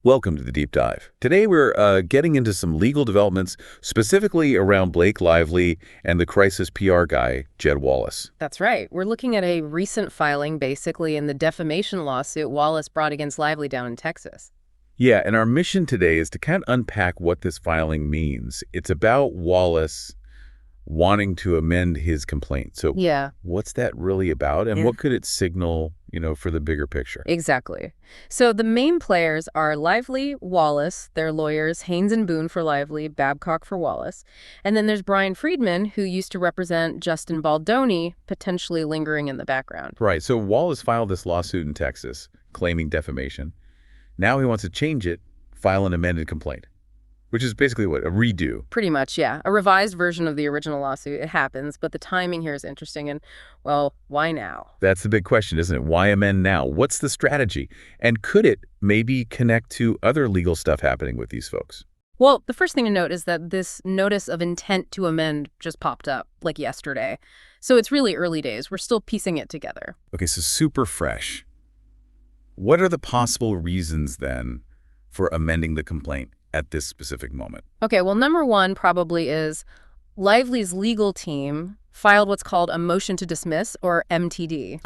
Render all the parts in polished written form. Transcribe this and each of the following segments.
Welcome to the Deep Dive. Today we're getting into some legal developments, specifically around Blake Lively and the crisis PR guy, Jed Wallace. That's right. We're looking at a recent filing, basically, in the defamation lawsuit Wallace brought against Lively down in Texas. Yeah, and our mission today is to kind of unpack what this filing means. It's about Wallace wanting to amend his complaint. So Yeah, what's that really about, and what could it signal, for the bigger picture? exactly. So the main players are Lively, Wallace, their lawyers, Haynes and Boone for Lively, Babcock for Wallace. And then there's Brian Friedman, who used to represent Justin Baldoni, potentially lingering in the background. Right, so Wallace filed this lawsuit in Texas claiming defamation. Now he wants to change it, file an amended complaint, which is basically what, a redo. Pretty much, yeah. A revised version of the original lawsuit. It happens, but the timing here is interesting. And, well, why now? That's the big question, isn't it? Why amend now? What's the strategy? And could it maybe connect to other legal stuff happening with these folks? Well, the first thing to note is that this notice of intent to amend just popped up, like yesterday. So it's really early days. We're still piecing it together. Okay, so super fresh. What are the possible reasons, then, for amending the complaint at this specific moment? Okay, well, number one probably is Lively's legal team filed what's called a motion to dismiss, or MTD.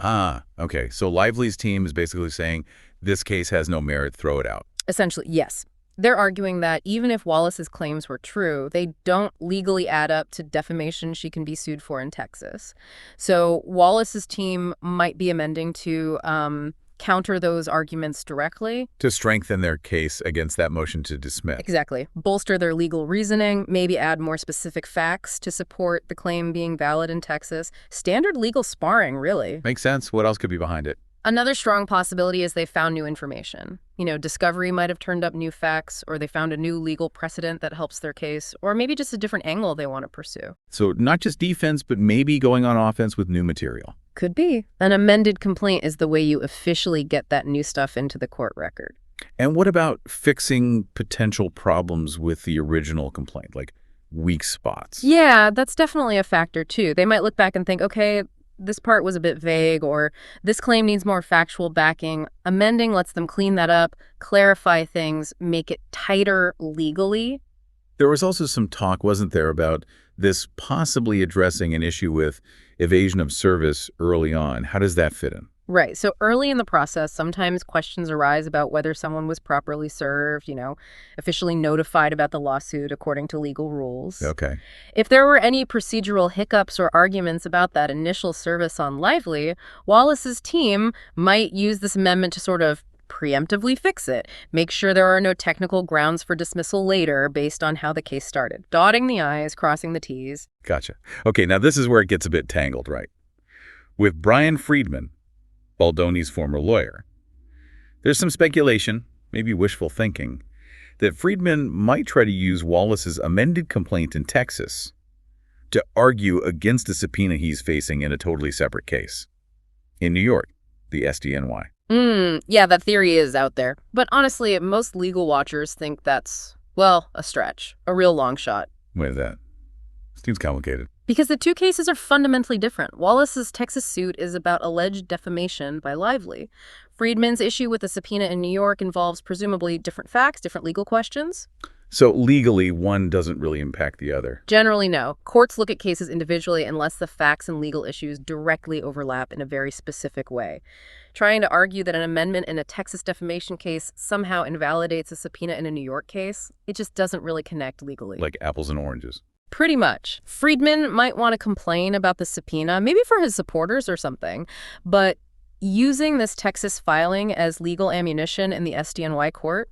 Okay. So Lively's team is basically saying this case has no merit, throw it out. Essentially, yes. They're arguing that even if Wallace's claims were true, they don't legally add up to defamation she can be sued for in Texas. So Wallace's team might be amending to counter those arguments directly. To strengthen their case against that motion to dismiss. Exactly. Bolster their legal reasoning, maybe add more specific facts to support the claim being valid in Texas. Standard legal sparring, really. Makes sense. What else could be behind it? Another strong possibility is they found new information. Discovery might have turned up new facts, or they found a new legal precedent that helps their case, or maybe just a different angle they want to pursue. So not just defense, but maybe going on offense with new material. Could be. An amended complaint is the way you officially get that new stuff into the court record. And what about fixing potential problems with the original complaint, like weak spots? Yeah, that's definitely a factor, too. They might look back and think, okay, this part was a bit vague, or this claim needs more factual backing. Amending lets them clean that up, clarify things, make it tighter legally. There was also some talk, wasn't there, about this possibly addressing an issue with evasion of service early on. How does that fit in? Right. So early in the process, sometimes questions arise about whether someone was properly served, officially notified about the lawsuit according to legal rules. Okay. If there were any procedural hiccups or arguments about that initial service on Lively, Wallace's team might use this amendment to sort of preemptively fix it, make sure there are no technical grounds for dismissal later based on how the case started. Dotting the I's, crossing the T's. Gotcha. Okay, now this is where it gets a bit tangled, right? With Brian Friedman, Baldoni's former lawyer, there's some speculation, maybe wishful thinking, that Friedman might try to use Wallace's amended complaint in Texas to argue against a subpoena he's facing in a totally separate case in New York, the SDNY. Yeah, that theory is out there. But honestly, most legal watchers think that's, well, a stretch, a real long shot. Wait a minute. Seems complicated. Because the two cases are fundamentally different. Wallace's Texas suit is about alleged defamation by Lively. Friedman's issue with the subpoena in New York involves presumably different facts, different legal questions. So legally, one doesn't really impact the other. Generally, no. Courts look at cases individually unless the facts and legal issues directly overlap in a very specific way. Trying to argue that an amendment in a Texas defamation case somehow invalidates a subpoena in a New York case, it just doesn't really connect legally. Like apples and oranges. Pretty much. Friedman might want to complain about the subpoena, maybe for his supporters or something, but using this Texas filing as legal ammunition in the SDNY court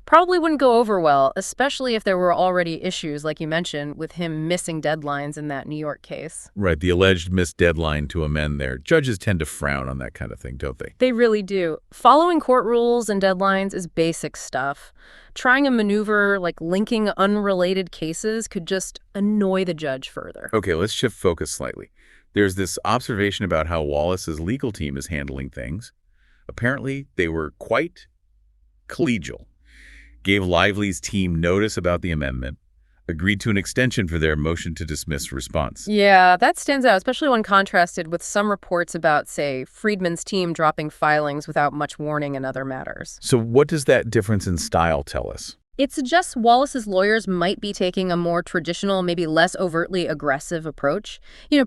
probably wouldn't go over well, especially if there were already issues, like you mentioned, with him missing deadlines in that New York case. Right, the alleged missed deadline to amend there. Judges tend to frown on that kind of thing, don't they? They really do. Following court rules and deadlines is basic stuff. Trying a maneuver like linking unrelated cases could just annoy the judge further. Okay, let's shift focus slightly. There's this observation about how Wallace's legal team is handling things. Apparently, they were quite collegial. Gave Lively's team notice about the amendment, agreed to an extension for their motion to dismiss response. Yeah, that stands out, especially when contrasted with some reports about, say, Friedman's team dropping filings without much warning in other matters. So what does that difference in style tell us? It suggests Wallace's lawyers might be taking a more traditional, maybe less overtly aggressive approach.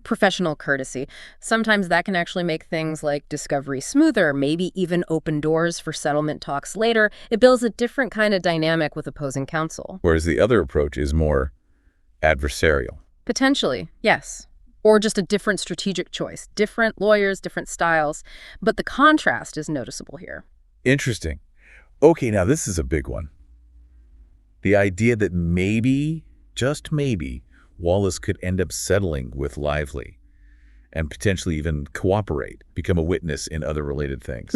Professional courtesy. Sometimes that can actually make things like discovery smoother, maybe even open doors for settlement talks later. It builds a different kind of dynamic with opposing counsel. Whereas the other approach is more adversarial. Potentially, yes. Or just a different strategic choice. Different lawyers, different styles. But the contrast is noticeable here. Interesting. Okay, now this is a big one. The idea that maybe, just maybe, Wallace could end up settling with Lively and potentially even cooperate, become a witness in other related things.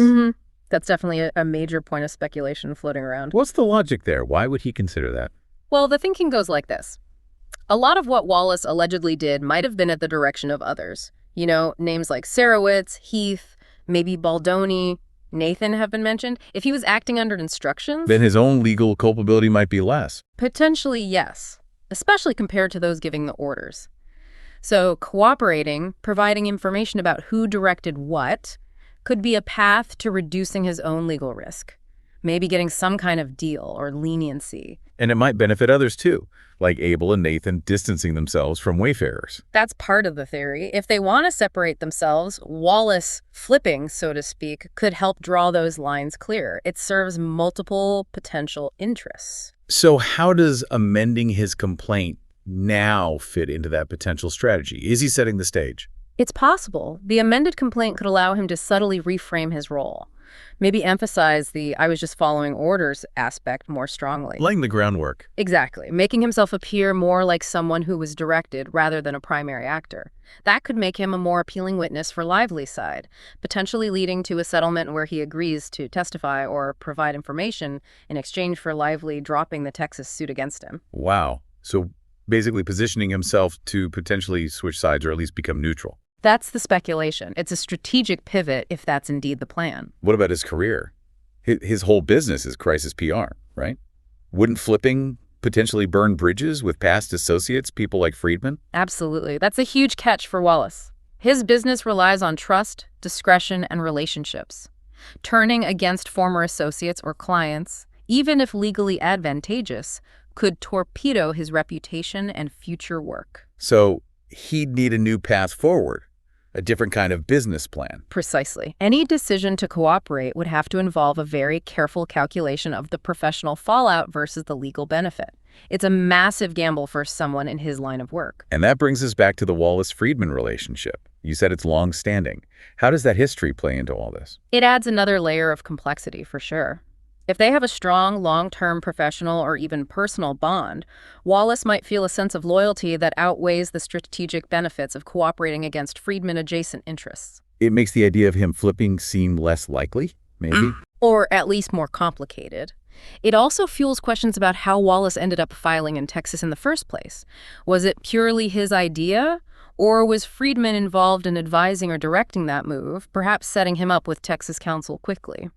That's definitely a major point of speculation floating around. What's the logic there? Why would he consider that? Well, the thinking goes like this. A lot of what Wallace allegedly did might have been at the direction of others. Names like Sarowitz, Heath, maybe Baldoni, Nathan have been mentioned. If he was acting under instructions, Then his own legal culpability might be less. potentially yes, especially compared to those giving the orders. So cooperating, providing information about who directed what, could be a path to reducing his own legal risk. Maybe getting some kind of deal or leniency. And it might benefit others too, like Abel and Nathan distancing themselves from wayfarers. That's part of the theory. If they want to separate themselves, Wallace flipping, so to speak, could help draw those lines clear. It serves multiple potential interests. So how does amending his complaint now fit into that potential strategy? Is he setting the stage? It's possible. The amended complaint could allow him to subtly reframe his role. Maybe emphasize the "I was just following orders" aspect more strongly. Laying the groundwork. Exactly. Making himself appear more like someone who was directed rather than a primary actor. That could make him a more appealing witness for Lively's side, potentially leading to a settlement where he agrees to testify or provide information in exchange for Lively dropping the Texas suit against him. Wow. So basically positioning himself to potentially switch sides or at least become neutral. That's the speculation. It's a strategic pivot if that's indeed the plan. What about his career? His whole business is crisis PR, right? Wouldn't flipping potentially burn bridges with past associates, people like Friedman? Absolutely. That's a huge catch for Wallace. His business relies on trust, discretion, and relationships. Turning against former associates or clients, even if legally advantageous, could torpedo his reputation and future work. So he'd need a new path forward, a different kind of business plan. Precisely. Any decision to cooperate would have to involve a very careful calculation of the professional fallout versus the legal benefit. It's a massive gamble for someone in his line of work. And that brings us back to the Wallace-Friedman relationship. You said it's long-standing. How does that history play into all this? It adds another layer of complexity, for sure. If they have a strong, long-term professional or even personal bond, Wallace might feel a sense of loyalty that outweighs the strategic benefits of cooperating against Friedman-adjacent interests. It makes the idea of him flipping seem less likely, maybe? Or at least more complicated. It also fuels questions about how Wallace ended up filing in Texas in the first place. Was it purely his idea? Or was Friedman involved in advising or directing that move, perhaps setting him up with Texas counsel quickly?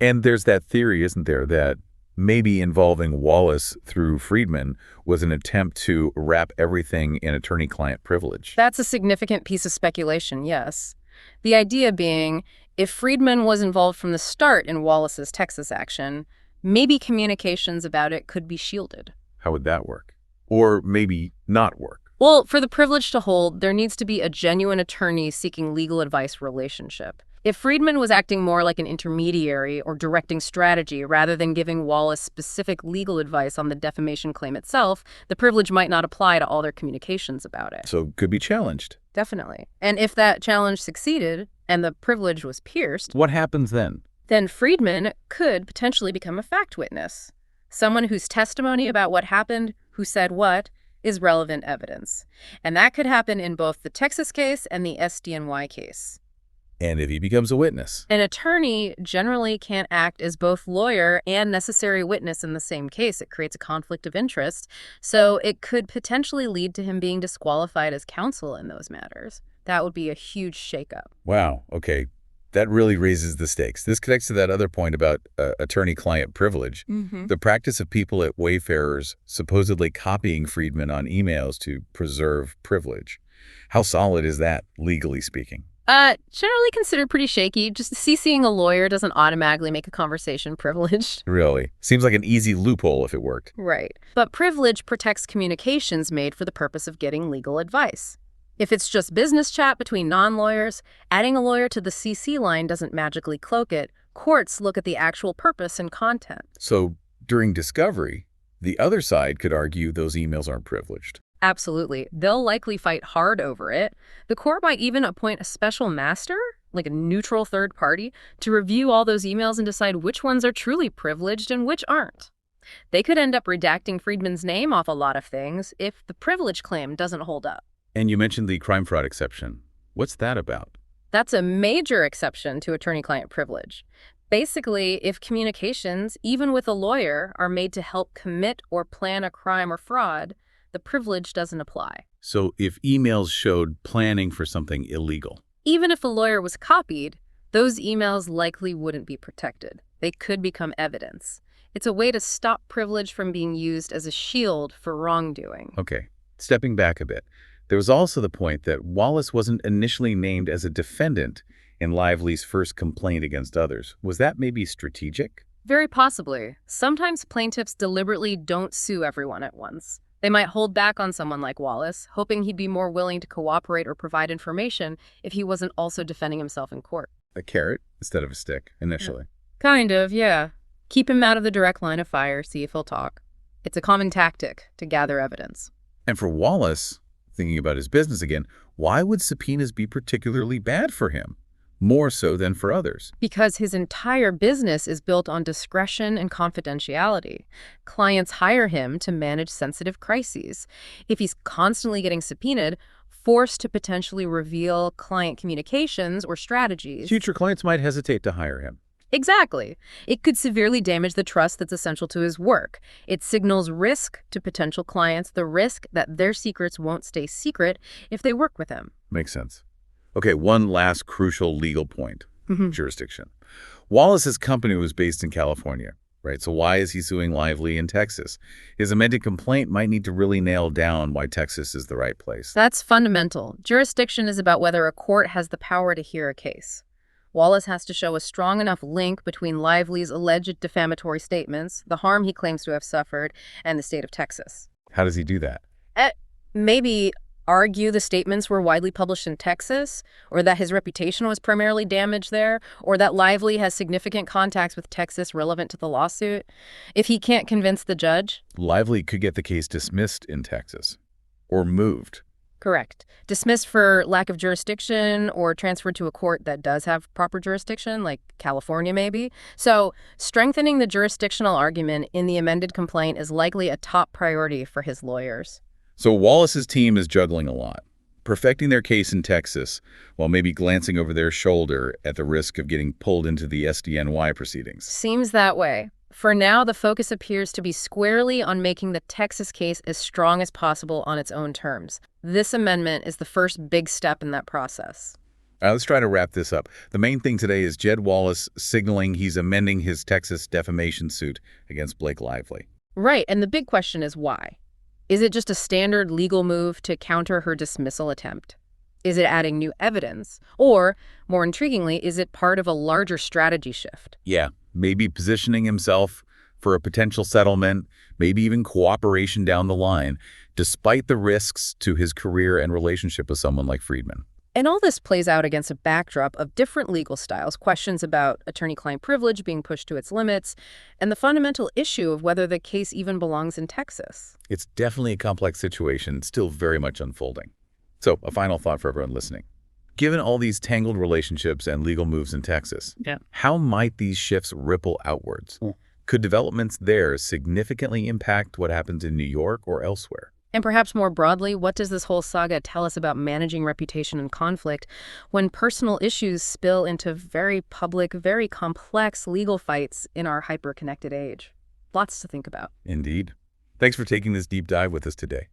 And there's that theory, isn't there, that maybe involving Wallace through Friedman was an attempt to wrap everything in attorney-client privilege. That's a significant piece of speculation, yes. The idea being, if Friedman was involved from the start in Wallace's Texas action, maybe communications about it could be shielded. How would that work? Or maybe not work? Well, for the privilege to hold, there needs to be a genuine attorney seeking legal advice relationship. If Friedman was acting more like an intermediary or directing strategy rather than giving Wallace specific legal advice on the defamation claim itself, the privilege might not apply to all their communications about it. So it could be challenged. Definitely. And if that challenge succeeded and the privilege was pierced, What happens then? then Friedman could potentially become a fact witness. Someone whose testimony about what happened, who said what, is relevant evidence. And that could happen in both the Texas case and the SDNY case. And if he becomes a witness? An attorney generally can't act as both lawyer and necessary witness in the same case. It creates a conflict of interest. So it could potentially lead to him being disqualified as counsel in those matters. That would be a huge shakeup. Wow, okay. That really raises the stakes. This connects to that other point about attorney-client privilege. The practice of people at Wayfarers supposedly copying Friedman on emails to preserve privilege. How solid is that, legally speaking? Generally considered pretty shaky. Just CCing a lawyer doesn't automatically make a conversation privileged. Really? Seems like an easy loophole if it worked. Right. But privilege protects communications made for the purpose of getting legal advice. If it's just business chat between non-lawyers, adding a lawyer to the CC line doesn't magically cloak it. Courts look at the actual purpose and content. So during discovery, the other side could argue those emails aren't privileged. Absolutely. They'll likely fight hard over it. The court might even appoint a special master, like a neutral third party, to review all those emails and decide which ones are truly privileged and which aren't. They could end up redacting Friedman's name off a lot of things if the privilege claim doesn't hold up. And you mentioned the crime fraud exception. What's that about? That's a major exception to attorney-client privilege. Basically, if communications, even with a lawyer, are made to help commit or plan a crime or fraud, the privilege doesn't apply. So if emails showed planning for something illegal. Even if a lawyer was copied, those emails likely wouldn't be protected. They could become evidence. It's a way to stop privilege from being used as a shield for wrongdoing. Okay, stepping back a bit. There was also the point that Wallace wasn't initially named as a defendant in Lively's first complaint against others. Was that maybe strategic? Very possibly. Sometimes plaintiffs deliberately don't sue everyone at once. They might hold back on someone like Wallace, hoping he'd be more willing to cooperate or provide information if he wasn't also defending himself in court. A carrot instead of a stick, initially. Kind of, yeah. Keep him out of the direct line of fire, see if he'll talk. It's a common tactic to gather evidence. And for Wallace, thinking about his business again, why would subpoenas be particularly bad for him? More so than for others. Because his entire business is built on discretion and confidentiality. Clients hire him to manage sensitive crises. If he's constantly getting subpoenaed, forced to potentially reveal client communications or strategies. Future clients might hesitate to hire him. Exactly. It could severely damage the trust that's essential to his work. It signals risk to potential clients, the risk that their secrets won't stay secret if they work with him. Makes sense. Okay, one last crucial legal point, jurisdiction. Wallace's company was based in California, right? So why is he suing Lively in Texas? His amended complaint might need to really nail down why Texas is the right place. That's fundamental. Jurisdiction is about whether a court has the power to hear a case. Wallace has to show a strong enough link between Lively's alleged defamatory statements, the harm he claims to have suffered, and the state of Texas. How does he do that? Maybe argue the statements were widely published in Texas, or that his reputation was primarily damaged there, or that Lively has significant contacts with Texas relevant to the lawsuit. If he can't convince the judge... Lively could get the case dismissed in Texas, or moved. Correct. Dismissed for lack of jurisdiction or transferred to a court that does have proper jurisdiction, like California maybe. So strengthening the jurisdictional argument in the amended complaint is likely a top priority for his lawyers. So Wallace's team is juggling a lot, perfecting their case in Texas while maybe glancing over their shoulder at the risk of getting pulled into the SDNY proceedings. Seems that way. For now, the focus appears to be squarely on making the Texas case as strong as possible on its own terms. This amendment is the first big step in that process. All right, let's try to wrap this up. The main thing today is Jed Wallace signaling he's amending his Texas defamation suit against Blake Lively. Right, and the big question is why? Is it just a standard legal move to counter her dismissal attempt? Is it adding new evidence? Or, more intriguingly, is it part of a larger strategy shift? Yeah, maybe positioning himself for a potential settlement, maybe even cooperation down the line, despite the risks to his career and relationship with someone like Friedman. And all this plays out against a backdrop of different legal styles, questions about attorney-client privilege being pushed to its limits, and the fundamental issue of whether the case even belongs in Texas. It's definitely a complex situation, still very much unfolding. So, a final thought for everyone listening. Given all these tangled relationships and legal moves in Texas, how might these shifts ripple outwards? Could developments there significantly impact what happens in New York or elsewhere? And perhaps more broadly, what does this whole saga tell us about managing reputation and conflict when personal issues spill into very public, very complex legal fights in our hyper-connected age? Lots to think about. Indeed. Thanks for taking this deep dive with us today.